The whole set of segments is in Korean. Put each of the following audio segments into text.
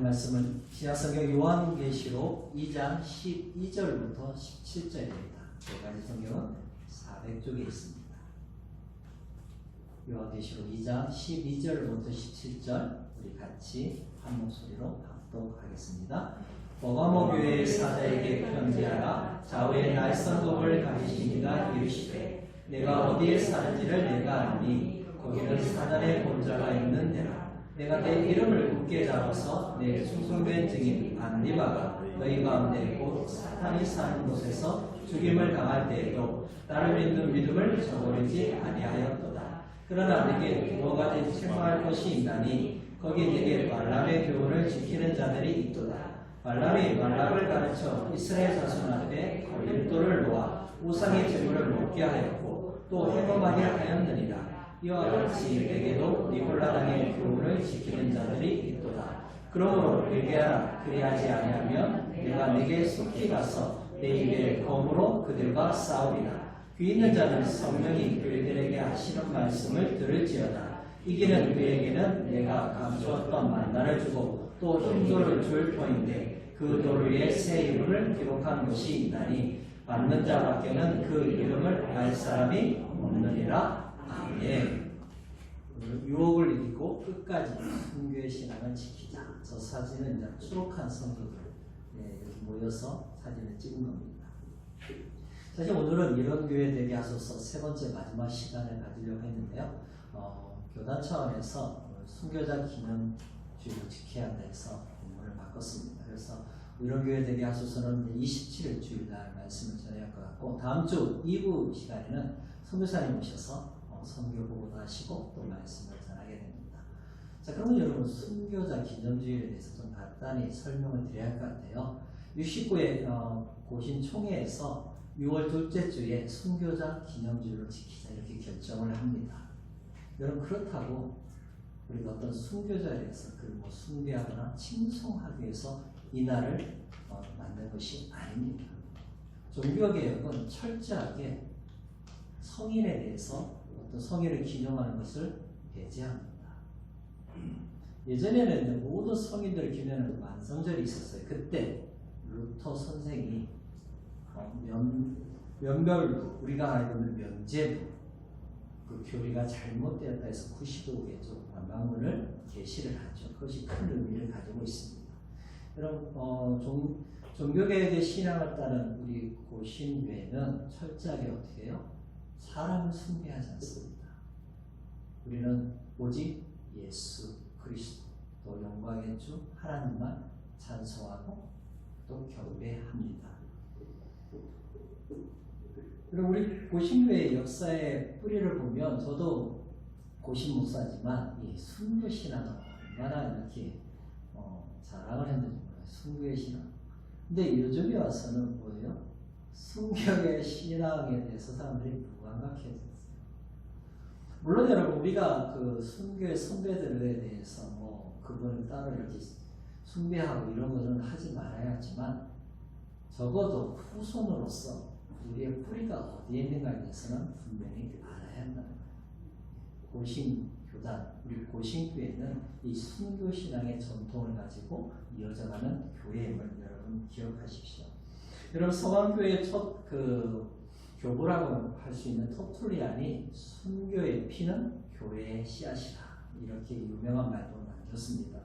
말씀은 신약성경 요한계시록 2장 12절부터 17절입니다. 두 가지 성경은 400쪽에 있습니다. 요한계시록 2장 12절부터 17절 우리 같이 한 목소리로 합독하겠습니다. 버가모 교회의 사자에게 편지하라. 좌우에 날선검을 가지신 이가 이르시되 내가 어디에 사는지를 내가 아니 거기는 사단의 본자가 있는 데라. 내가 내 이름을 굳게 잡아서 내 충성된 증인 안디바가 너희 가운데 곧 사탄이 사는 곳에서 죽임을 당할 때에도 나를 믿는 믿음을 저버리지 아니하였도다. 그러나 내게 두 가지 책망할 것이 있나니 거기 내게 발람의 교훈을 지키는 자들이 있도다. 발람이 발락을 가르쳐 이스라엘 자손 앞에 걸림돌을 놓아 우상의 제물을 먹게 하였고 또 해범하게 하였느니라. 이와 같이 내게도 니콜라당의 교훈을 지키는 자들이 있도다. 그러므로 회개하라. 그리하지 아니하면 내가 네게 속히 가서 내 입에 검으로 그들과 싸우리라. 귀 있는 자는 성령이 그들에게 하시는 말씀을 들을지어다. 이기는 그에게는 내가 감추었던 만나를 주고 또 흰돌을 줄 터인데 그 돌 위에 새 이름을 기록한 것이 있나니 받는 자밖에는 그 이름을 알 사람이 없느니라. 아멘. 유혹을 이기고 끝까지 순교의 신앙을 지키자. 저 사진은 이제 추록한 성도들 이렇게 모여서 사진을 찍은 겁니다. 사실 오늘은 이런 교회 되게 하소서 세 번째 마지막 시간을 가지려고 했는데요. 교단 차원에서 순교자 기념주의를 지켜야 한다 해서 본문을 바꿨습니다. 그래서 이런 교회 되게 하소서는 27일 주일날 말씀을 전할 것 같고 다음 주 2부 시간에는 선교사님 오셔서 선교 보고도 하시고 또 말씀을 전하게 됩니다. 자, 그러면 여러분 순교자 기념주일에 대해서 좀 간단히 설명을 드려야 할 것 같아요. 69회 고신 총회에서 6월 둘째 주에 순교자 기념주일을 지키자 이렇게 결정을 합니다. 여러분 그렇다고 우리가 어떤 순교자에 대해서 그를 뭐 숭배하거나 칭송하기 위해서 이날을 만든 것이 아닙니다. 종교개혁은 철저하게 성인에 대해서 어떤 성인을 기념하는 것을 배제합니다. 예전에는 모든 성인들을 기념하는 만성절이 있었어요. 그때 루터 선생이 면별로 우리가 알고 있는 면제부 그 교리가 잘못되었다 해서 95개조 관방문을 게시를 하죠. 그것이 큰 의미를 가지고 있습니다. 여러분 종교개혁의 신앙을 따른 우리 고신교회는 철저하게 어떻게 해요? 사람을 숭배하지 않습니다. 우리는 오직 예수 그리스도 또 영광의 주 하나님만 찬송하고 또 경배합니다. 그리고 우리 고신교회의 역사의 뿌리를 보면 저도 고신 목사지만 이 순교 신앙은 얼마나 이렇게 자랑을 했는지 몰라요. 순교의 신앙. 근데 요즘에 와서는 뭐예요? 순교의 신앙에 대해서 사람들이 무감각해졌어요. 물론 여러분 우리가 그 순교의 선배들에 대해서 뭐 그분을 따로 이렇게 숭배하고 이런 것은 하지 말아야 하지만 적어도 후손으로서 우리의 뿌리가 어디에 있는가에 대해서는 분명히 알아야 한다는 거예요. 고신교단, 우리 고신교회는 이 순교신앙의 전통을 가지고 이어져가는 교회임을 여러분 기억하십시오. 여러분 서강교회의 첫 교부라고 할 수 있는 터툴리안이 순교의 피는 교회의 씨앗이다 이렇게 유명한 말도 남겼습니다.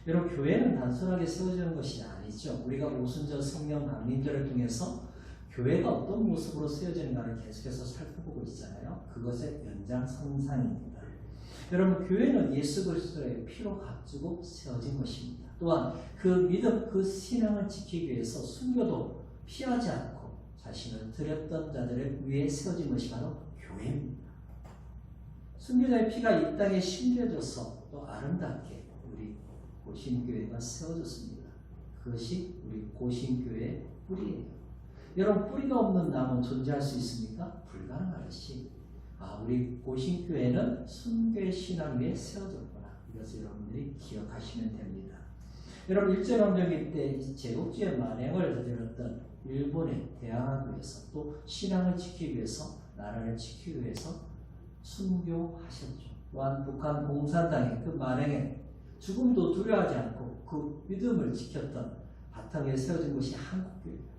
여러분 교회는 단순하게 세워지는 것이 아니죠. 우리가 오순절 성령 강림절을 통해서 교회가 어떤 모습으로 세워지는가를 계속해서 살펴보고 있잖아요. 그것의 연장선상입니다. 여러분 교회는 예수 그리스도의 피로 값주고 세워진 것입니다. 또한 그 믿음, 그 신앙을 지키기 위해서 순교도 피하지 않고 자신을 드렸던 자들을 위해 세워진 것이 바로 교회입니다. 순교자의 피가 이 땅에 심겨져서 또 아름답게 우리 고신교회가 세워졌습니다. 그것이 우리 고신교회의 뿌리예요. 여러분 뿌리가 없는 나무는 존재할 수 있습니까? 불가능하듯이 우리 고신교회는 순교의 신앙 위에 세워졌구나. 이것을 여러분들이 기억하시면 됩니다. 여러분 일제강점기 때 제국주의 만행을 저질렀던 일본에 대항하기 위해서 또 신앙을 지키기 위해서 나라를 지키기 위해서 순교하셨죠. 또한 북한 공산당의 그 만행에 죽음도 두려워하지 않고 그 믿음을 지켰던 바탕 위에 세워진 것이 한국교회예요.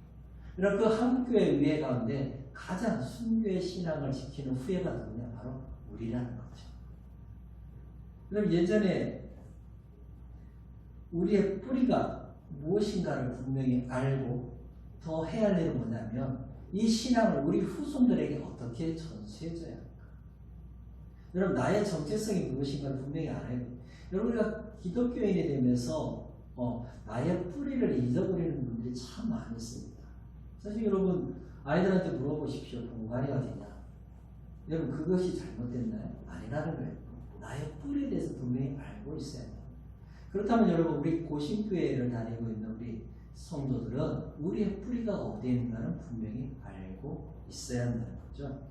이런 그 한국교회 위에 가운데 가장 순교의 신앙을 지키는 후예가 누구냐? 바로 우리라는 거죠. 그럼 예전에 우리의 뿌리가 무엇인가를 분명히 알고 더 해야 할 일은 뭐냐면 이 신앙을 우리 후손들에게 어떻게 전수해줘야 할까? 여러분 나의 정체성이 무엇인가를 분명히 알아야 돼요. 여러분 우리가 기독교인이 되면서 나의 뿌리를 잊어버리는 분들이 참 많이 있습니다. 사실 여러분 아이들한테 물어보십시오. 공간이 어디냐? 여러분 그것이 잘못됐나요? 아니라는 거예요. 나의 뿌리에 대해서 분명히 알고 있어야 돼요. 그렇다면 여러분 우리 고신교회를 다니고 있는 우리 성도들은 우리의 뿌리가 어디에 있는가는 분명히 알고 있어야 한다는 거죠.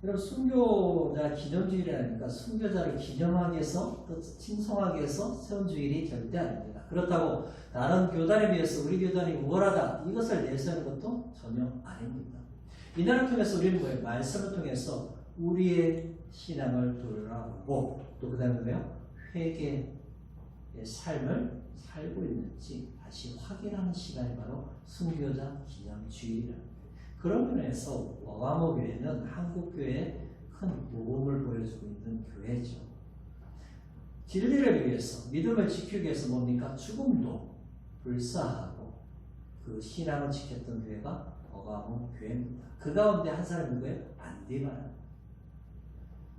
여러분 순교자 기념주일이라니까 순교자를 기념하기 위해서 또 칭송하기 위해서 세운 주일이 절대 아닙니다. 그렇다고 다른 교단에 비해서 우리 교단이 우월하다 이것을 내세우는 것도 전혀 아닙니다. 이날을 통해서 우리는 뭐예요? 말씀을 통해서 우리의 신앙을 돌아보고 또 그 다음에 뭐예요? 회개의 삶을 살고 있는지 다시 확인하는 시간이 바로 순교자 기념주일이라는 거예요. 그런 면에서 버가모 교회는 한국교회의 큰 모범을 보여주고 있는 교회죠. 진리를 위해서 믿음을 지키기 위해서 뭡니까? 죽음도 불사하고 그 신앙을 지켰던 교회가 버가모 교회입니다. 그 가운데 한 사람이 누구예요? 안디바라.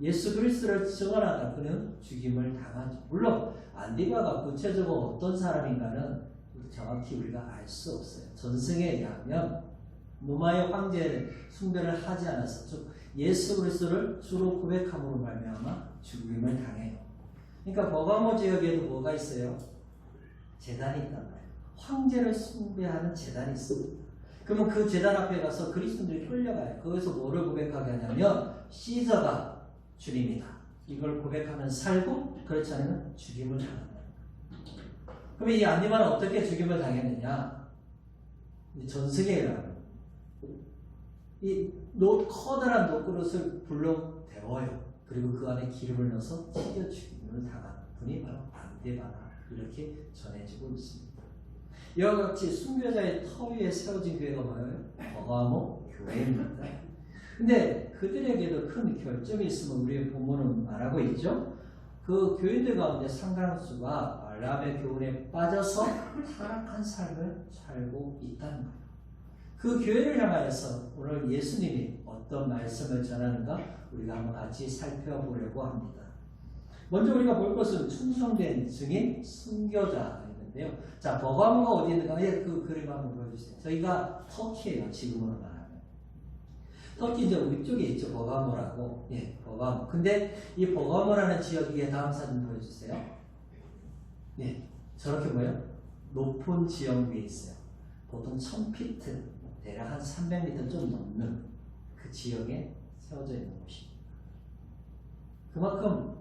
예수 그리스도를 증언하다 그는 죽임을 당하죠. 물론 안디바가 구체적으로 어떤 사람인가는 정확히 우리가 알 수 없어요. 전승에 의하면 로마의 황제 숭배를 하지 않아서 즉 예수 그리스도를 주로 고백함으로 말미암아 죽임을 당해요. 그러니까 버가모 지역에도 뭐가 있어요? 제단이 있단 말이에요. 황제를 숭배하는 제단이 있습니다. 그러면 그 제단 앞에 가서 그리스도인들이 끌려가요. 거기서 뭐를 고백하게 하냐면 시저가 주님이다. 이걸 고백하면 살고 그렇지 않으면 죽임을 당한다. 그러면 이 안디바는 어떻게 죽임을 당했느냐? 전승에 의하면 이 커다란 녹그릇을 불러 데워요. 그리고 그 안에 기름을 넣어서 튀겨 죽임을 당한 분이 바로 안디바라 이렇게 전해지고 있습니다. 이와 같이 순교자의 터 위에 세워진 교회가 뭐예요? 버가모 교회입니다. 근데 그들에게도 큰 결점이 있음을 우리의 본문은 말하고 있죠. 그 교인들 가운데 상당수가 발람의 교훈에 빠져서 타락한 삶을 살고 있다는 거예요. 그 교회를 향하여서 오늘 예수님이 어떤 말씀을 전하는가 우리가 한번 같이 살펴보려고 합니다. 먼저 우리가 볼 것은 충성된 증인, 순교자가 있는데요. 자, 버가모가 어디 있는가? 그 그림 한번 보여주세요. 저희가 터키예요. 지금으로 말하면. 터키 이제 위쪽에 있죠. 버가모라고. 예, 버가모. 근데 이 버가모라는 지역 위에 다음 사진 보여주세요. 예, 저렇게 뭐예요? 높은 지역 위에 있어요. 보통 1000피트, 대략 한 300m 좀 넘는 그 지역에 세워져 있는 곳입니다. 그만큼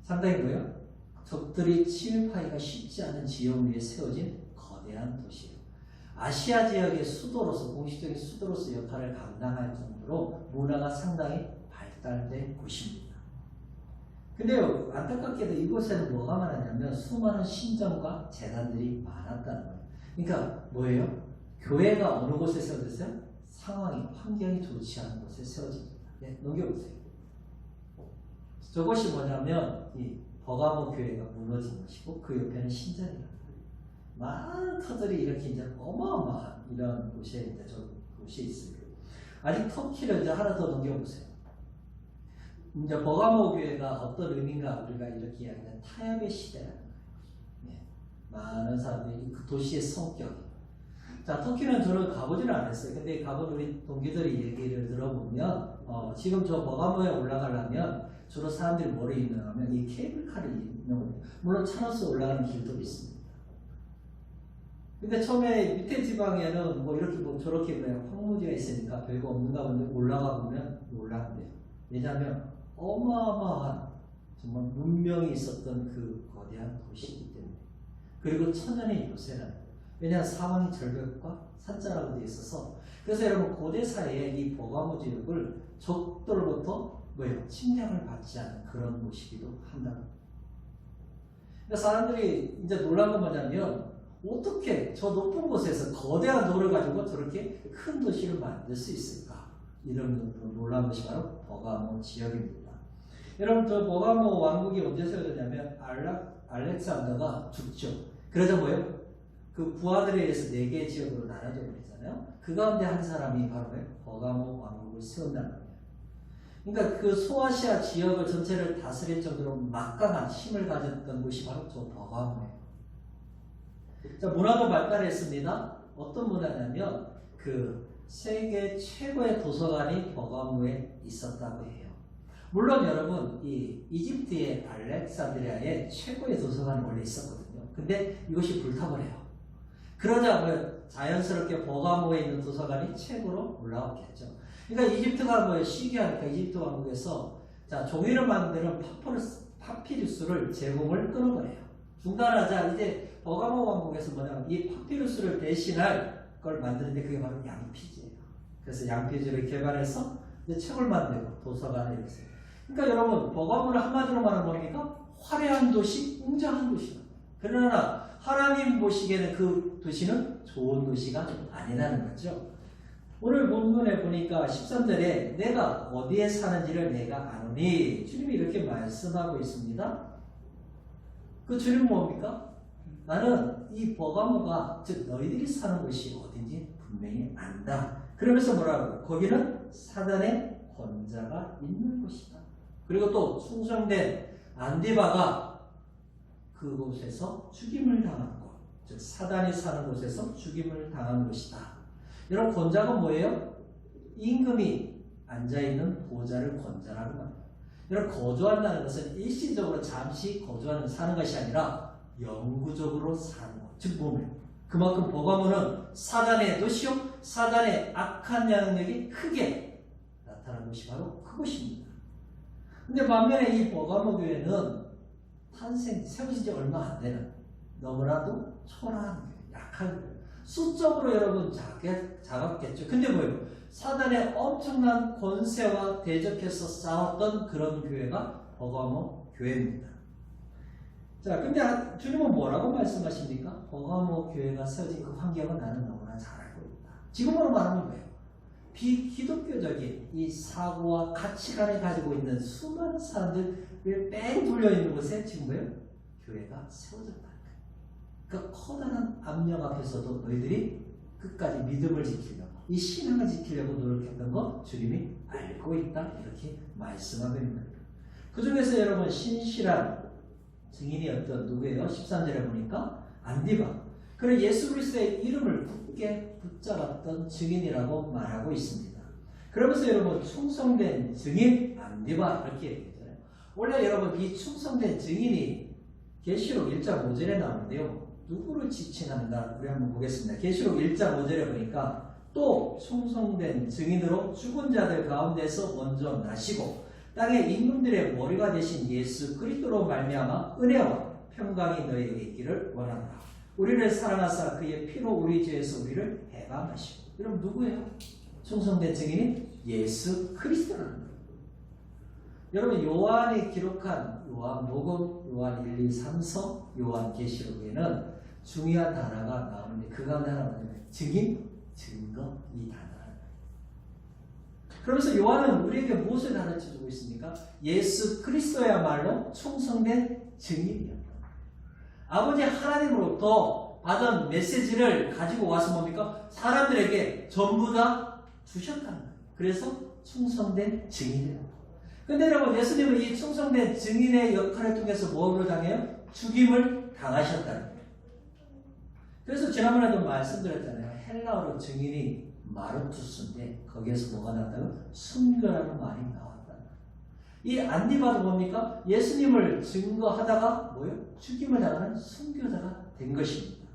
상당히 뭐예요? 적들이 침입하기가 쉽지 않은 지역 위에 세워진 거대한 도시예요. 아시아 지역의 수도로서 공식적인 수도로서 역할을 감당할 정도로 문화가 상당히 발달된 곳입니다. 근데요, 안타깝게도 이곳에는 뭐가 많았냐면 수많은 신전과 재단들이 많았다는 거예요. 그러니까 뭐예요? 교회가 어느 곳에 세워졌어요? 상황이, 환경이 좋지 않은 곳에 세워집니다. 네, 넘겨보세요. 저것이 뭐냐면 이 버가모 교회가 무너진 것이고 그 옆에는 신전이랍니다. 많은 터들이 이렇게 이제 어마어마한 이런 곳에 이제 저 곳이 있습니다. 아직 터키를 이제 하나 더 넘겨보세요. 이제 버가모 교회가 어떤 의미인가 우리가 이렇게 이야기하는 타협의 시대라는 거예요. 네. 많은 사람들이 그 도시의 성격. 자, 터키는 저는 가보지는 않았어요. 근데 가본 우리 동기들이 얘기를 들어보면 지금 저 버가모에 올라가려면 주로 사람들이 뭐를 입는하면 이 케이블카를 입는 거예요. 물론 차로서 올라가는 길도 있습니다. 근데 처음에 밑에 지방에는 뭐 이렇게 뭐 저렇게 뭐 황무지가 있으니까 별거 없는가 본데 올라가 보면 올라간대요. 왜냐하면 어마어마한 정말 문명이 있었던 그 거대한 도시이기 때문에. 그리고 천연의 요새라는 거예요. 왜냐하면 사방이 절벽과 산자락으로 되어 있어서. 그래서 여러분 고대 사이에 이 버가모 지역을 적들로부터 뭐예요? 침략을 받지 않은 그런 곳이기도 한다. 그러니까 사람들이 이제 놀란 건 뭐냐면 어떻게 저 높은 곳에서 거대한 돌을 가지고 저렇게 큰 도시를 만들 수 있을까? 이런 놀란 것이 바로 버가모 지역입니다. 여러분 저 버가모 왕국이 언제 세워졌냐면 알렉산더가 죽죠. 그러자 뭐예요? 그 부하들에 의해서 4개의 지역으로 나눠져 버리잖아요. 그 가운데 한 사람이 바로 버가모 왕국을 세운다는 거예요. 그러니까 그 소아시아 지역을 전체를 다스릴 정도로 막강한 힘을 가졌던 곳이 바로 저 버가모예요. 자, 문화도 발달했습니다. 어떤 문화냐면 그 세계 최고의 도서관이 버가모에 있었다고 해요. 물론 여러분 이 이집트의 알렉산드리아에 최고의 도서관이 원래 있었거든요. 근데 이것이 불타버려요. 그러자 뭐 자연스럽게 버가모에 있는 도서관이 최고로 올라왔겠죠. 그러니까 이집트가 뭐 시기하니까 이집트 왕국에서 자 종이를 만드는 파피루스를 제공을 끊어버려요. 중단하자 이제 버가모 왕국에서 뭐냐면 이 파피루스를 대신할 걸 만드는데 그게 바로 양피지예요. 그래서 양피지를 개발해서 이제 책을 만들고 도서관을 이렇게. 그러니까 여러분 버가모를 한마디로 말하면 뭡니까? 화려한 도시, 웅장한 도시다. 그러나 하나님 보시기에는 그 도시는 좋은 도시가 아니라는 거죠. 오늘 본문에 보니까 13절에 내가 어디에 사는지를 내가 아노니 주님이 이렇게 말씀하고 있습니다. 그 주님은 뭡니까? 나는 이 버가모가 즉 너희들이 사는 곳이 어딘지 분명히 안다. 그러면서 뭐라고? 거기는 사단의 권자가 있는 곳이다. 그리고 또 충성된 안디바가 그곳에서 죽임을 당한 곳, 즉 사단이 사는 곳에서 죽임을 당한 곳이다. 여러분 권자가 뭐예요? 임금이 앉아있는 보좌를 권자라고 합니다. 여러분 거주한다는 것은 일시적으로 잠시 사는 것이 아니라 영구적으로 사는 것. 즉 뭐예요? 그만큼 버가모는 사단의 도시요, 사단의 악한 영역이 크게 나타난 곳이 바로 그곳입니다. 근데 반면에 이 버가모 교회는 세워진 지 얼마 안 되는 너무나도 초라한 교회, 약한 교회. 수적으로 여러분 작았겠죠. 근데 뭐예요? 사단의 엄청난 권세와 대적해서 싸웠던 그런 교회가 버가모 교회입니다. 자, 근데 주님은 뭐라고 말씀하십니까? 버가모 교회가 세워진 그 환경은 나는 너무나 잘 알고 있다. 지금으로 말하면 뭐예요? 비기독교적인 이 사고와 가치관을 가지고 있는 수많은 사람들을 뺑 돌려 있는 곳에 지금 뭐예요? 교회가 세워졌다는 거예요. 그러니까 커다란 압력 앞에서도 너희들이 끝까지 믿음을 지키려고 이 신앙을 지키려고 노력했던 거 주님이 알고 있다 이렇게 말씀하고 있는 거예요. 그 중에서 여러분 신실한 증인이었던 누구예요? 13절에 보니까 안디바. 그리고 예수 그리스도의 이름을 굳게 붙잡았던 증인이라고 말하고 있습니다. 그러면서 여러분 충성된 증인 안디바 이렇게 얘기했잖아요. 원래 여러분 이 충성된 증인이 계시록 1장 5절에 나오는데요. 누구를 지칭한다? 우리 한번 보겠습니다. 계시록 1장 5절에 보니까 또 충성된 증인으로 죽은 자들 가운데서 먼저 나시고 땅의 임금들의 머리가 되신 예수 그리스도로 말미암아 은혜와 평강이 너희에게 있기를 원한다. 우리를 사랑하사 그의 피로 우리 죄에서 우리를 해방하시고. 여러분 누구예요? 충성된 증인이 예수 그리스도라는 거예요. 여러분 요한이 기록한 요한복음, 요한 1, 2, 3서, 요한 계시록에는 중요한 단어가 나오는데 그 가운데 하나가 뭐냐면 증인, 증거 이 단어라는 거예요. 그러면서 요한은 우리에게 무엇을 가르쳐주고 있습니까? 예수 그리스도야말로 충성된 증인이었다. 아버지 하나님으로부터 받은 메시지를 가지고 와서 뭡니까? 사람들에게 전부 다 주셨다는 거예요. 그래서 충성된 증인이에요. 근데 여러분 예수님은 이 충성된 증인의 역할을 통해서 뭐를 당해요? 죽임을 당하셨다는 거예요. 그래서 지난번에도 말씀드렸잖아요. 헬라어로 증인이 마르투스인데 거기에서 뭐가 나왔다고? 순교라는 말이 나왔다. 이 안디바도 뭡니까? 예수님을 증거하다가 뭐예요? 죽임을 당하는 순교자가 된 것입니다.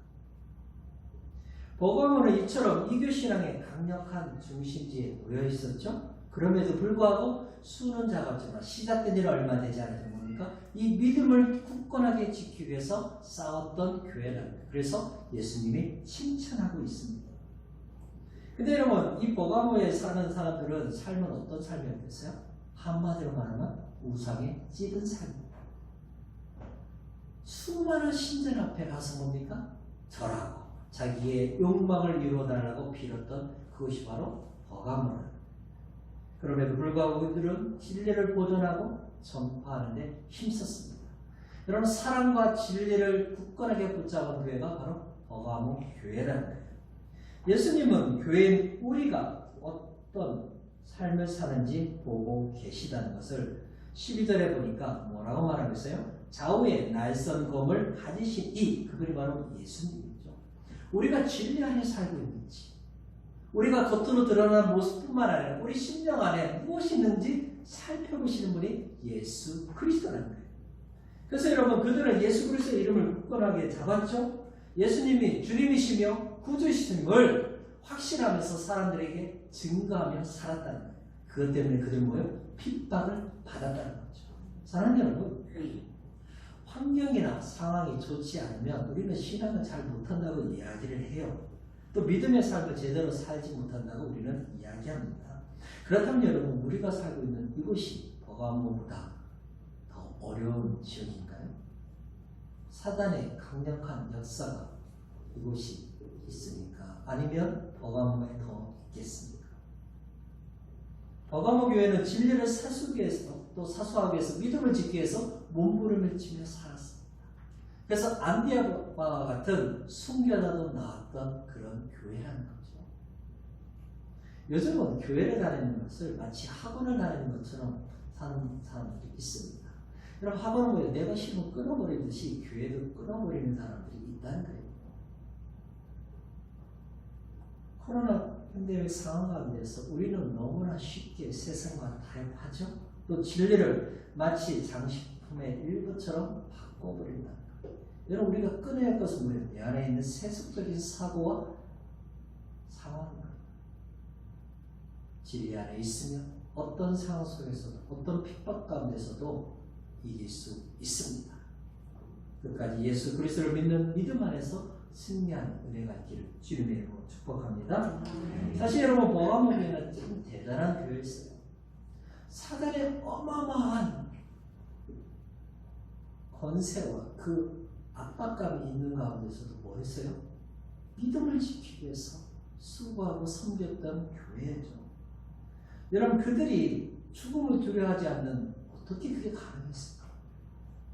버가모는 이처럼 이교신앙의 강력한 중심지에 놓여 있었죠. 그럼에도 불구하고 수는 작았지만 시작된 지는 얼마 되지 않았던 겁니까? 이 믿음을 굳건하게 지키기 위해서 싸웠던 교회라는 거예요. 그래서 예수님이 칭찬하고 있습니다. 근데 여러분 이 버가모에 사는 사람들은 삶은 어떤 삶이었겠어요? 한마디로 말하면 우상에 찌든 삶입니다. 수많은 신전 앞에 가서 뭡니까? 절하고 자기의 욕망을 이루어달라고 빌었던 그것이 바로 버가모라. 그럼에도 불구하고 그들은 진리를 보존하고 전파하는 데 힘썼습니다. 여러분, 사랑과 진리를 굳건하게 붙잡은 교회가 바로 버가모 교회라는 거예요. 예수님은 교회인 우리가 어떤 삶을 사는지 보고 계시다는 것을 12절에 보니까 뭐라고 말하고 있어요? 좌우에 날선 검을 가지신 그분이 바로 예수님이죠. 우리가 진리 안에 살고 있는지, 우리가 겉으로 드러나는 모습뿐만 아니라 우리 심령 안에 무엇이 있는지 살펴보시는 분이 예수 그리스도라는 거예요. 그래서 여러분, 그들은 예수 그리스도의 이름을 굳건하게 잡았죠. 예수님이 주님이시며 구주이심을 확신하면서 사람들에게 증거하며 살았다는 거예요. 그것 때문에 그들은 뭐예요? 핍박을 받았다는 거죠. 사랑하는 여러분, 환경이나 상황이 좋지 않으면 우리는 신앙을 잘 못한다고 이야기를 해요. 또 믿음의 삶을 제대로 살지 못한다고 우리는 이야기합니다. 그렇다면 여러분, 우리가 살고 있는 이곳이 버가모보다 더 어려운 지역인가요? 사단의 강력한 역사가 이곳이 있으니까, 아니면 버가모에 더 있겠습니까? 버가모 교회는 진리를 사수하기 위해서, 또 사수하기 위해서, 믿음을 지키기 위해서 몸부림을 치며 살았습니다. 그래서 안디아와 같은 순교자도 나왔던 그런 교회라는 거죠. 요즘은 교회를 다니는 것을 마치 학원을 다니는 것처럼 사는 사람들이 있습니다. 여러분, 학원은 뭐예요? 내가 힘을 끊어버리듯이 교회도 끊어버리는 사람들이 있다는 거예요. 코로나 팬데믹 상황 가운데서 우리는 너무나 쉽게 세상과 타협하죠. 또 진리를 마치 장식품의 일부처럼 바꿔버린다. 여러분, 우리가 끊어야 할 것은 뭐예요? 내 안에 있는 세속적인 사고와 상황입니다. 진리 안에 있으면 어떤 상황 속에서도, 어떤 핍박 가운데서도 이길 수 있습니다. 끝까지 예수 그리스도를 믿는 믿음 안에서 승리하는 은혜가 있기를 주님의 이름으로 축복합니다. 사실 여러분, 버가모 교회는 참 대단한 교회였어요. 사단의 어마어마한 권세와 그 압박감이 있는 가운데서도 뭐 했어요? 믿음을 지키기 위해서 수고하고 섬겼던 교회죠. 여러분, 그들이 죽음을 두려워하지 않는, 어떻게 그게 가능했을까?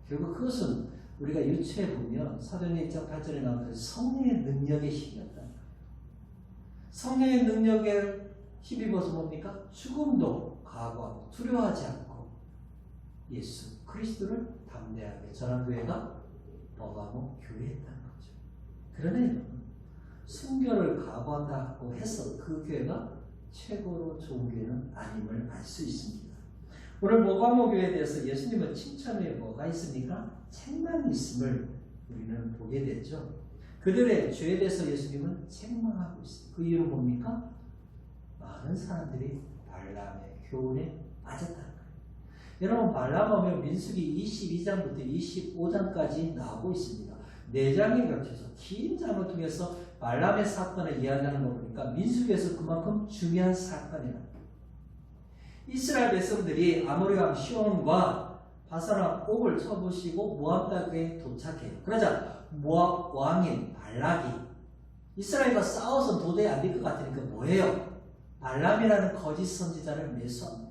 결국 그것은 우리가 유추해 보면 사도행전 1장 8절에 나오는 성령의 능력의 힘이었다는 거예요. 성령의 능력에 힘입어서 뭡니까? 죽음도 각오하고 두려워하지 않고 예수 그리스도를 담대하게 전한 교회가 버가모 교회였다는 거죠. 그러나 여러분, 순교를 각오한다고 해서 그 교회가 최고로 좋은 교회는 아님을 알 수 있습니다. 오늘 버가모 교회에 대해서 예수님은 칭찬 외에 뭐가 있습니까? 책망이 있음을 우리는 보게 되죠. 그들의 죄에 대해서 예수님은 책망하고 있습니다. 그 이유는 뭡니까? 많은 사람들이 발람의 교훈에 빠졌다는 거예요. 여러분, 발람 하면 민수기 22장부터 25장까지 나오고 있습니다. 4장에 걸쳐서 긴 장을 통해서 발람의 사건을 이야기하는 거 보니까 민수기에서 그만큼 중요한 사건이랍니다. 이스라엘 백성들이 아모리 왕 시온과 바산 왕 옥을 쳐부시고 모압 땅에 도착해요. 그러자 모압 왕인 발락이 이스라엘과 싸워서 도저히 안 될 것 같으니까 뭐예요? 발람이라는 거짓 선지자를 매수합니다.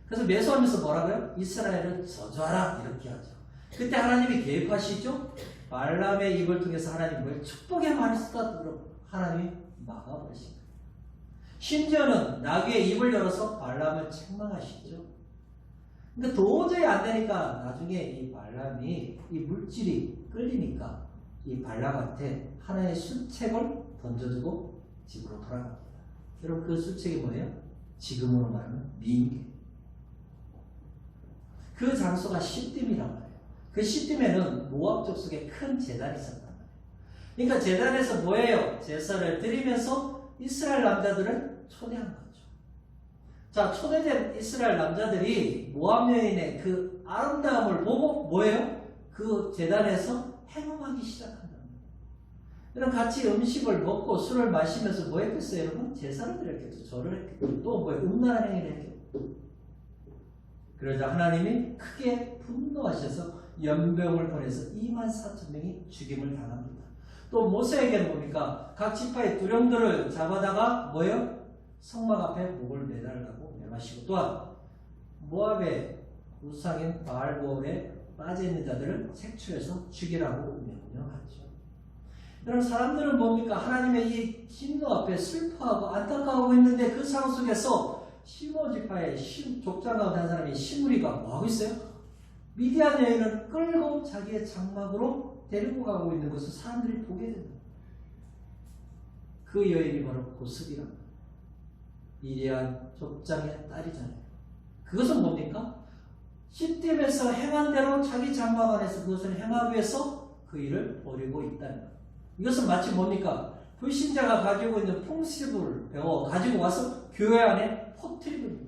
그래서 매수하면서 뭐라고요? 이스라엘을 저주하라, 이렇게 하죠. 그때 하나님이 개입하시죠? 발람의 입을 통해서 하나님이 뭘 축복의 말을 쏟아뜨리도록 하나님이 막아버리십니다. 심지어는 나귀의 입을 열어서 발람을 책망하시죠. 근데 도저히 안 되니까 나중에 이 발람이 이 물질이 끌리니까 이 발람한테 하나의 수책을 던져주고 집으로 돌아갑니다. 여러분, 그 수책이 뭐예요? 지금으로 말하면 미인계. 그 장소가 시딤이란 말이에요. 그 시딤에는 모압 족속에 큰 제단이 있었단 말이에요. 그러니까 제단에서 뭐예요? 제사를 드리면서 이스라엘 남자들을 초대한 거죠. 자, 초대된 이스라엘 남자들이 모압 여인의 그 아름다움을 보고 뭐예요? 그 제단에서 행음하기 시작한다. 여러분, 같이 음식을 먹고 술을 마시면서 뭐 했겠어요, 여러분? 제사를 드렸겠죠. 절을 했겠죠. 또 뭐 음란한 행위를 했겠죠. 그러자 하나님이 크게 분노하셔서 연병을 보내서 24,000명이 죽임을 당합니다. 또 모세에게는 뭡니까? 각 지파의 두령들을 잡아다가 뭐예요? 성막 앞에 목을 매달라고 명하시고, 또한 모압의 우상인 바알보에 빠져있는 자들을 색출해서 죽이라고 명령하죠. 여러분, 사람들은 뭡니까? 하나님의 이 진노 앞에 슬퍼하고 안타까워하고 있는데, 그 상황 속에서 시므온 지파의 족장 가운데 한 사람이 시므리가 뭐하고 있어요? 미디안 여인을 끌고 자기의 장막으로 데리고 가고 있는 것을 사람들이 보게 된다. 그 여인이 바로 고스비랍니다. 미디안 족장의 딸이잖아요. 그것은 뭡니까? 시딤에서 행한 대로 자기 장막 안에서 그것을 행하기 위해서 그 일을 벌이고 있다는 것. 이것은 마치 뭡니까? 불신자가 가지고 있는 풍습을 배워 가지고 와서 교회 안에 퍼뜨리는.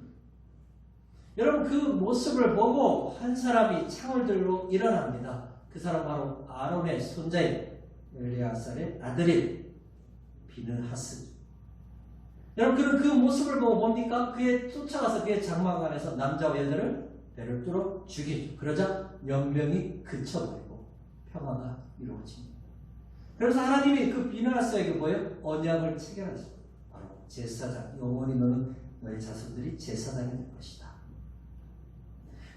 여러분, 그 모습을 보고 한 사람이 창을 들고 일어납니다. 그 사람 바로 아론의 손자인 엘리아살의 아들인 비느하스. 여러분, 그 모습을 보고 뭡니까? 그의 쫓아가서 그의 장막 안에서 남자와 여자를 배를 뚫어 죽이죠. 그러자 연명이 그쳐버리고 평화가 이루어집니다. 그래서 하나님이 그 비느하스에게 뭐예요? 언약을 체결하시고, 바로 제사장, 영원히 너는 너의 자손들이 제사장이 될 것이다.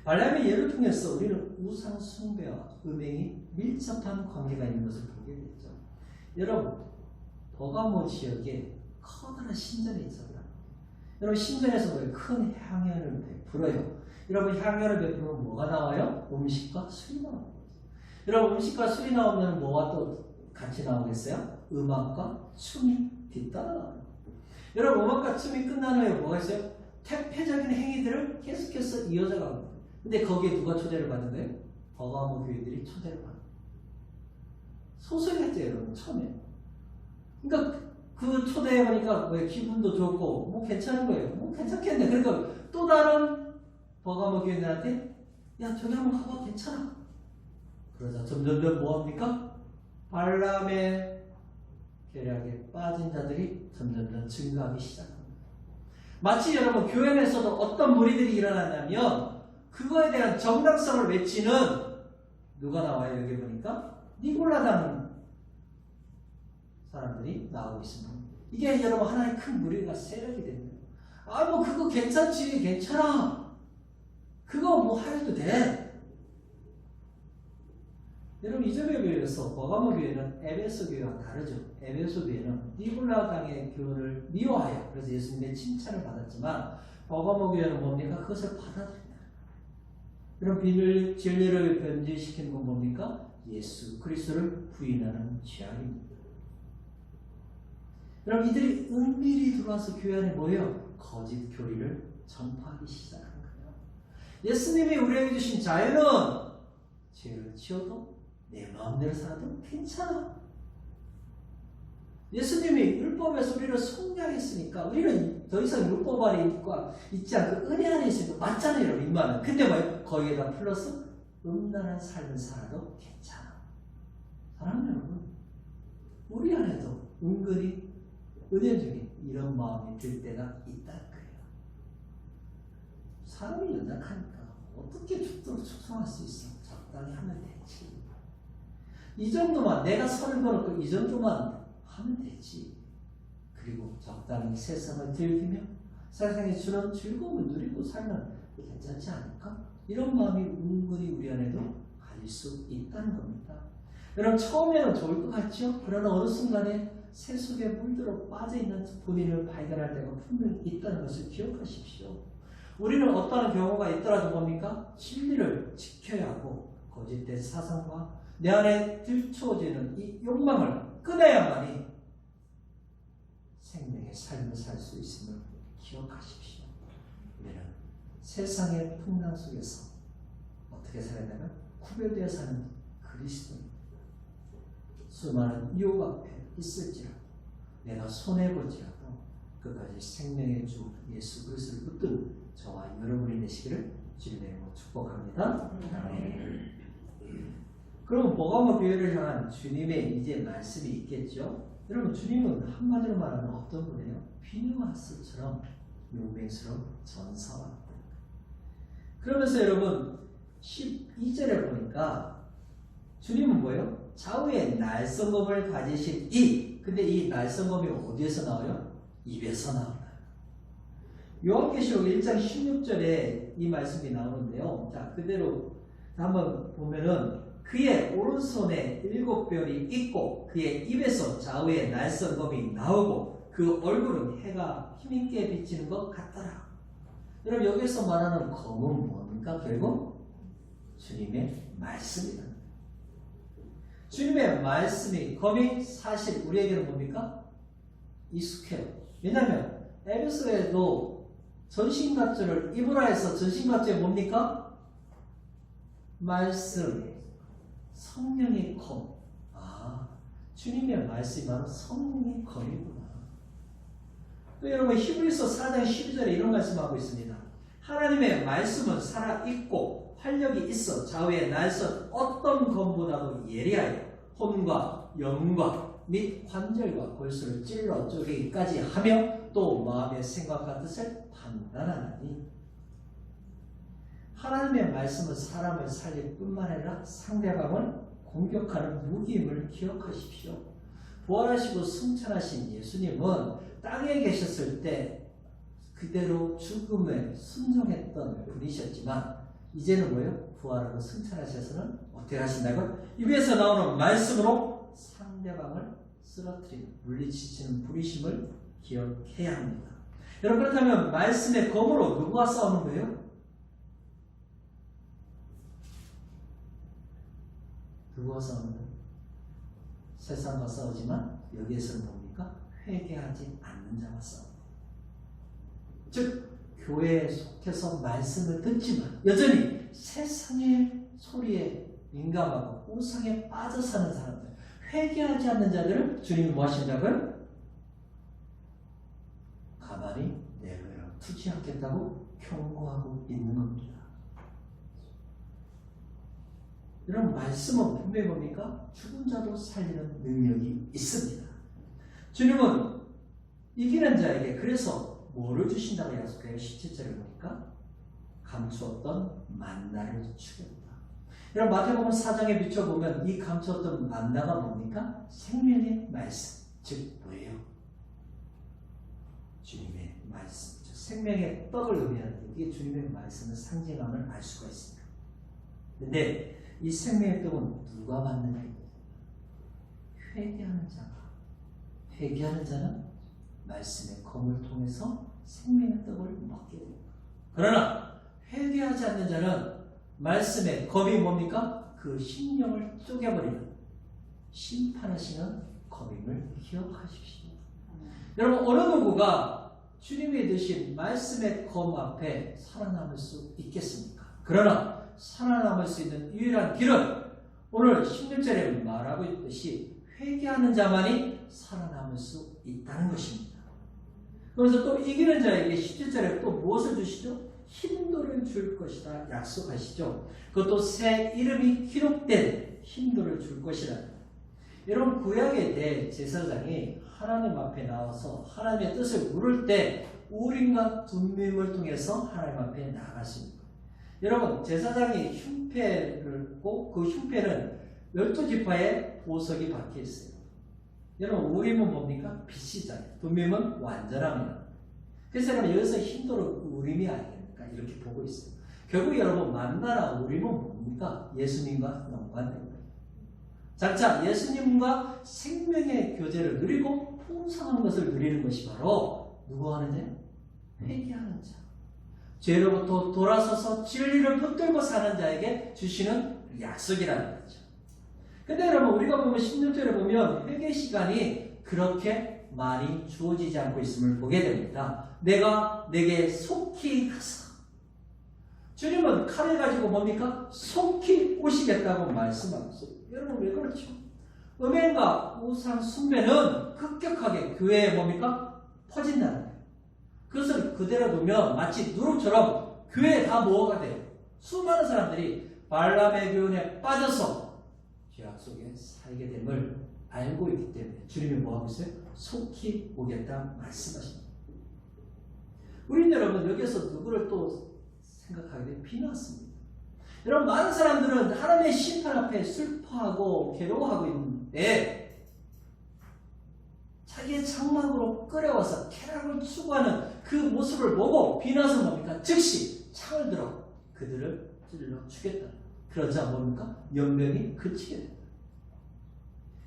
발람의 예를 통해서 우리는 우상 숭배와 음행이 밀접한 관계가 있는 것을 보게 되죠. 여러분, 버가모 지역에 커다란 신전이 있습니다. 여러분, 신전에서 뭐예요? 큰 향연을 베풀어요. 여러분, 향연을 베풀면 뭐가 나와요? 음식과 술이 나와요. 여러분, 음식과 술이 나오면 뭐가 또 같이 나오겠어요? 음악과 춤이 뒤따라 나와요. 여러분, 음악과 춤이 끝난 후에 뭐가 있어요? 퇴폐적인 행위들을 계속해서 이어져 갑니다. 근데 거기에 누가 초대를 받는 거예요? 버가모 교인들이 초대를 받는 거예요. 소설이었죠, 여러분, 처음에. 그러니까 그 초대해 보니까 왜 기분도 좋고 뭐 괜찮은 거예요. 뭐 괜찮겠네. 그러니까 또 다른 버가모 교인들한테 야, 저기 한번 가봐, 괜찮아. 그러자 점점점 뭐합니까? 발람의 계략에 빠진 자들이 점점점 증가하기 시작합니다. 마치 여러분, 교회 내에서도 어떤 무리들이 일어났냐면 그거에 대한 정당성을 외치는 누가 나와요? 여기 보니까 니골라당 사람들이 나오고 있습니다. 이게 여러분, 하나의 큰 무리가 세력이 됩니다. 아, 뭐 그거 괜찮지, 괜찮아. 그거 뭐 해도 돼. 여러분, 이 점에 비해서 버가모 교회는 에베소 교회와 다르죠. 에베소 교회는 니골라당의 교회를 미워하여 그래서 예수님의 칭찬을 받았지만, 버가모 교회는 뭡니까? 그것을 받아들인다. 그럼 진리를 변질시키는 건 뭡니까? 예수 그리스도를 부인하는 죄악입니다. 여러분, 이들이 은밀히 들어와서 교회 안에 모여 거짓 교리를 전파하기 시작한 거예요. 예수님이 우리에게 주신 자유는 죄를 지어도 내 마음대로 살아도 괜찮아. 예수님이 율법에서 우리를 속량했으니까 우리는 더 이상 율법 안에 있지 않고 은혜 안에 있으니까 맞잖아요, 여러분. 이 말은. 근데 뭐 거기에다 플러스 음란한 삶을 살아도 괜찮아. 사랑하는 여러분, 우리 안에도 은근히 은연중에 이런 마음이 들 때가 있다는 거예요. 사람이 연약하니까 어떻게 죽도록 축성할 수 있어? 적당히 하면 되지. 이 정도만, 내가 선을 걸었고 이 정도만 하면 되지. 그리고 적당히 세상을 즐기며 세상에 주는 즐거움을 누리고 살면 괜찮지 않을까? 이런 마음이 은근히 우리 안에도 가질 수 있다는 겁니다. 여러분, 처음에는 좋을 것 같죠? 그러나 어느 순간에 새 속에 물들어 빠져있는 본인을 발견할 때가 분명히 있다는 것을 기억하십시오. 우리는 어떠한 경우가 있더라도 뭡니까? 진리를 지켜야 하고 거짓된 사상과 내 안에 들춰지는 이 욕망을 끊어야만이 생명의 삶을 살 수 있음을 기억하십시오. 우리는 세상의 풍랑 속에서 어떻게 살아야 되나? 구별되어 사는 그리스도입니다. 수많은 유혹 앞에 있을지라도 내가 손해볼지라도 끝까지 생명의 주 예수 그리스도를 붙든 저와 여러분이 되시기를 주님의 이름으로 축복합니다. 아멘. 그럼 버가모 교회를 향한 주님의 이제 말씀이 있겠죠? 여러분, 주님은 한마디로 말하면 어떤 분이에요? 비누하스처럼 용맹스러운 전사와. 그러면서 여러분, 12절에 보니까 주님은 뭐예요? 좌우에 날성검을 가지신 이. 근데 이 날성검이 어디에서 나와요? 입에서 나온다. 요한계시록 1장 16절에 이 말씀이 나오는데요. 자, 그대로 한번 보면은 그의 오른손에 7별이 있고 그의 입에서 좌우에 날성검이 나오고 그 얼굴은 해가 힘있게 비치는 것 같더라. 여러분 여기서 말하는 검은 뭡니까? 결국 주님의 말씀이다. 주님의 말씀이 검이 사실 우리에게는 뭡니까? 익숙해요. 왜냐하면 에베소에도 전신갑주를 입으라 해서 전신갑주에 뭡니까? 말씀, 성령의 검. 아, 주님의 말씀이 바로 성령의 검이구나. 또 여러분 히브리서 4장 12절에 이런 말씀하고 있습니다. 하나님의 말씀은 살아있고 활력이 있어 좌우에 날선 어떤 검보다도 예리하여 혼과 영과 및 관절과 골수를 찔러 쪼개기까지 하며 또 마음의 생각과 뜻을 판단하나니. 하나님의 말씀은 사람을 살릴 뿐만 아니라 상대방을 공격하는 무기임을 기억하십시오. 부활하시고 승천하신 예수님은 땅에 계셨을 때 그대로 죽음에 순종했던 분이셨지만 이제는 뭐예요? 부활하고 승천하셔서는 어떻게 하신다고요? 입에서 나오는 말씀으로 상대방을 쓰러뜨리는, 물리치시는 분이심을 기억해야 합니다. 여러분 그렇다면 말씀의 검으로 누구와 싸우는 거예요? 누구와 싸우는 거예요? 세상과 싸우지만 여기에서는 뭡니까? 회개하지 않는 자와 싸웁니다. 즉 교회에 속해서 말씀을 듣지만 여전히 세상의 소리에 민감하고 우상에 빠져 사는 사람들, 회개하지 않는 자들을 주님이 뭐 하신다고요? 가만히 내버려 두지 않겠다고 경고하고 있는 겁니다. 이런 말씀은 분명히 뭡니까? 죽은 자도 살리는 능력이 있습니다. 주님은 이기는 자에게 그래서 뭐를 주신다고 약속해요? 17절을 보니까 감추었던 만나를 주겠다. 여러분 마태복음 4장에 비춰보면 이 감추었던 만나가 뭡니까? 생명의 말씀. 즉 뭐예요? 주님의 말씀. 즉 생명의 떡을 의미하는 이게 주님의 말씀의 상징함을 알 수가 있습니다. 근데 이 생명의 떡은 누가 받느냐? 회개하는 자가. 회개하는 자는 말씀의 검을 통해서 생명의 떡을 먹게 됩니다. 그러나 회개하지 않는 자는 말씀의 검이 뭡니까? 그 심령을 쪼개버리는 심판하시는 검임을 기억하십시오. 여러분 어느 누구가 주님이 드신 말씀의 검 앞에 살아남을 수 있겠습니까? 그러나 살아남을 수 있는 유일한 길은 오늘 16절에 말하고 있듯이 회개하는 자만이 살아남을 수 있다는 것입니다. 그래서 또 이기는 자에게 17절에 또 무엇을 주시죠? 힘도를 줄 것이다 약속하시죠. 그것도 새 이름이 기록된 힘도를 줄 것이라. 여러분 구약의 대제사장이 하나님 앞에 나와서 하나님의 뜻을 물을 때 우림과 둠밈을 통해서 하나님 앞에 나갔습니다. 여러분 제사장이 흉패를 꽂고 그 흉패는 12지파의 보석이 박혀 있어요. 여러분 우림은 뭡니까? 빛이잖아요. 둠밈은 완전함이에요. 그래서 여러분 여기서 힘도로 우림이 아니에요. 이렇게 보고 있어요. 결국 여러분 만나나 우림은 뭡니까? 예수님과 연관된 거예요. 자, 예수님과 생명의 교제를 누리고 풍성한 것을 누리는 것이 바로 누구 하는 자? 회개하는 자. 죄로부터 돌아서서 진리를 붙들고 사는 자에게 주시는 약속이라는 거죠. 근데 여러분 우리가 보면 16절에 보면 회개 시간이 그렇게 많이 주어지지 않고 있음을 보게 됩니다. 내가 내게 속히 가서 주님은 칼을 가지고 뭡니까? 속히 오시겠다고 말씀하고 있어요. 여러분 왜 그렇죠? 음행과 우상 숭배는 급격하게 교회에 뭡니까? 퍼진다는 거예요. 그것을 그대로 두면 마치 누룩처럼 교회에 다 모아가 돼요. 수많은 사람들이 발람의 교훈에 빠져서 죄악 속에 살게 됨을 알고 있기 때문에 주님이 뭐하고 있어요? 속히 오겠다 말씀하십니다. 우리는 여러분 여기서 누구를 또 생각하게 비났습니다. 여러분, 많은 사람들은 하나님의 심판 앞에 슬퍼하고 괴로워하고 있는데 자기의 장막으로 끌어와서 쾌락을 추구하는 그 모습을 보고 비나서 뭡니까? 즉시 창을 들어 그들을 찔러 죽였다. 그러자 뭡니까? 연병이 그치게 된다.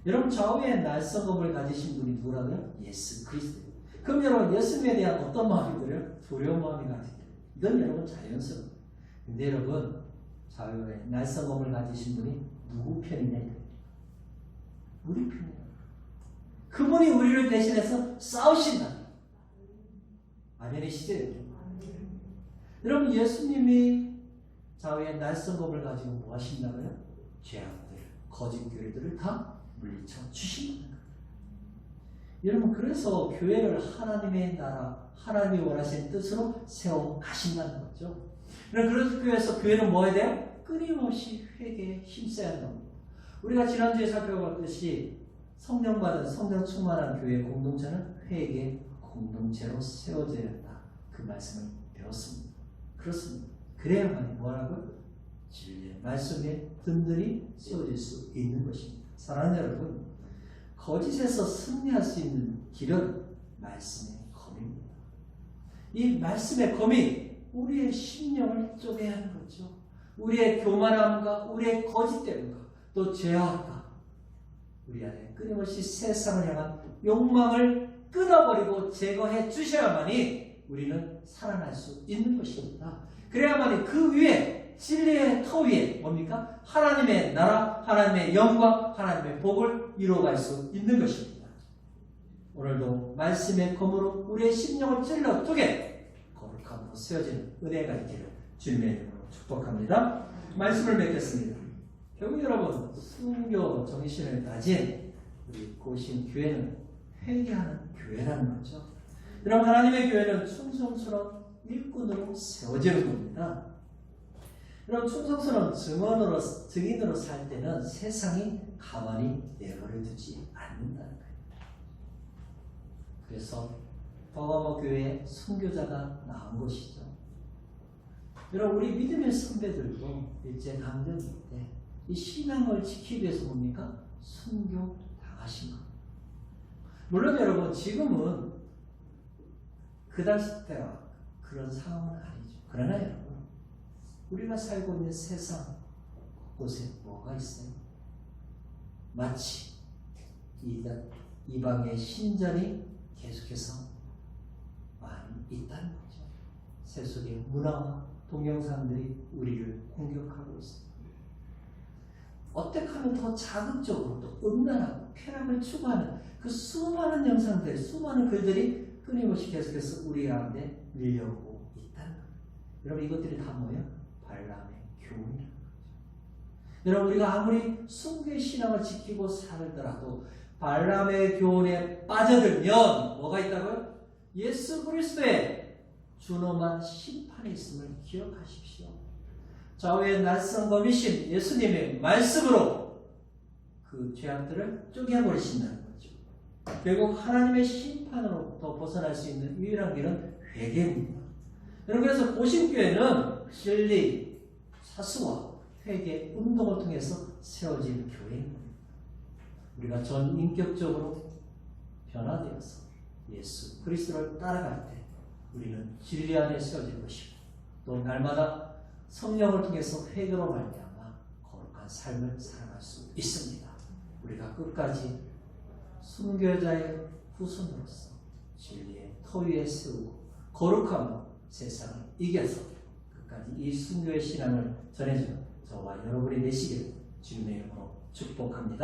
여러분, 좌우에 날성검을 가지신 분이 누구라고요? 예수 그리스도. 그럼 여러분, 예수님에 대한 어떤 마음이 들어요? 두려운 마음이 가지게 돼요. 이건 여러분 자연스러워요. 근데 여러분, 좌우에 날성검을 가지신 분이 누구 편이냐? 우리 편이에요. 그분이 우리를 대신해서 싸우신다. 아멘이시죠? 여러분, 예수님이 좌우에 날성검을 가지고 뭐 하신다고요? 죄악들, 거짓 교회들을 다 물리쳐 주신다. 여러분, 그래서 교회를 하나님의 나라, 하나님이 원하시는 뜻으로 세워 가신다는 거죠. 그래서 교회에서 교회는 뭐 해야 돼요? 끊임없이 회개에 힘써야 한다. 우리가 지난주에 살펴봤듯이 성령 받은, 성령 충만한 교회 공동체는 회개 공동체로 세워져야 한다. 그 말씀을 배웠습니다. 그렇습니다. 그래야만 뭐라고요? 진리의 말씀에 든든히 세워질 수 있는 것입니다. 사랑하는 여러분, 거짓에서 승리할 수 있는 길은 말씀의 검입니다. 이 말씀의 검이 우리의 심령을 쪼개야 하는 거죠. 우리의 교만함과 우리의 거짓됨과 또 죄악과 우리 안에 끊임없이 세상을 향한 욕망을 끊어버리고 제거해 주셔야만이 우리는 살아날 수 있는 것입니다. 그래야만이 그 위에 진리의 터 위에 뭡니까? 하나님의 나라, 하나님의 영광, 하나님의 복을 이루어갈 수 있는 것입니다. 오늘도 말씀의 검으로 우리의 심령을 찔러 쪼개 거룩함으로 세워지는 은혜가 있기를 주님의 이름으로 축복합니다. 말씀을 맺겠습니다. 결국 여러분, 순교 정신을 가진 우리 고신 교회는 회개하는 교회라는 거죠. 여러분, 하나님의 교회는 충성스러운 일꾼으로 세워지는 겁니다. 여러분, 충성스러운 증인으로 살 때는 세상이 가만히 내버려 두지 않는다는 거예요. 그래서 버가모 교회에 순교자가 나온 것이죠. 여러분, 우리 믿음의 선배들도 일제강점기 때 이 신앙을 지키기 위해서 뭡니까? 순교 당하신 겁니다. 물론 여러분, 지금은 그 당시 때와 그런 상황은 아니죠. 그러나 여러분, 우리가 살고 있는 세상 곳에 뭐가 있어요? 마치 이방의 신전이 계속해서 많이 있다는 거죠. 세속의 문화와 동영상들이 우리를 공격하고 있습니다. 어떻게 하면 더 자극적으로 또 음란하고 쾌락을 추구하는 그 수많은 영상들, 수많은 글들이 끊임없이 계속해서 우리 가운데 밀려오고 있다는 거예요. 여러분, 이것들이 다 뭐예요? 발람의 교훈이라는 거죠. 여러분, 우리가 아무리 순교의 신앙을 지키고 살더라도 발람의 교훈에 빠져들면 뭐가 있다고요? 예수 그리스도의 준엄한 심판이 있음을 기억하십시오. 좌우의 낯선검이신 예수님의 말씀으로 그 죄악들을 쪼개버리신다는 거죠. 결국 하나님의 심판으로부터 벗어날 수 있는 유일한 길은 회개입니다. 여러분, 그래서 고신교회는 진리, 사수와 회개 운동을 통해서 세워진 교회입니다. 우리가 전 인격적으로 변화되어서 예수 그리스도를 따라갈 때 우리는 진리 안에 세워질 것이고, 또 날마다 성령을 통해서 회개로 말미암아 거룩한 삶을 살아갈 수 있습니다. 우리가 끝까지 순교자의 후손으로서 진리의 터 위에 세우고 거룩함으로 세상을 이겨서 끝까지 이 순교의 신앙을 전해주는 저와 여러분이 되시기를 주님의 이름으로 축복합니다.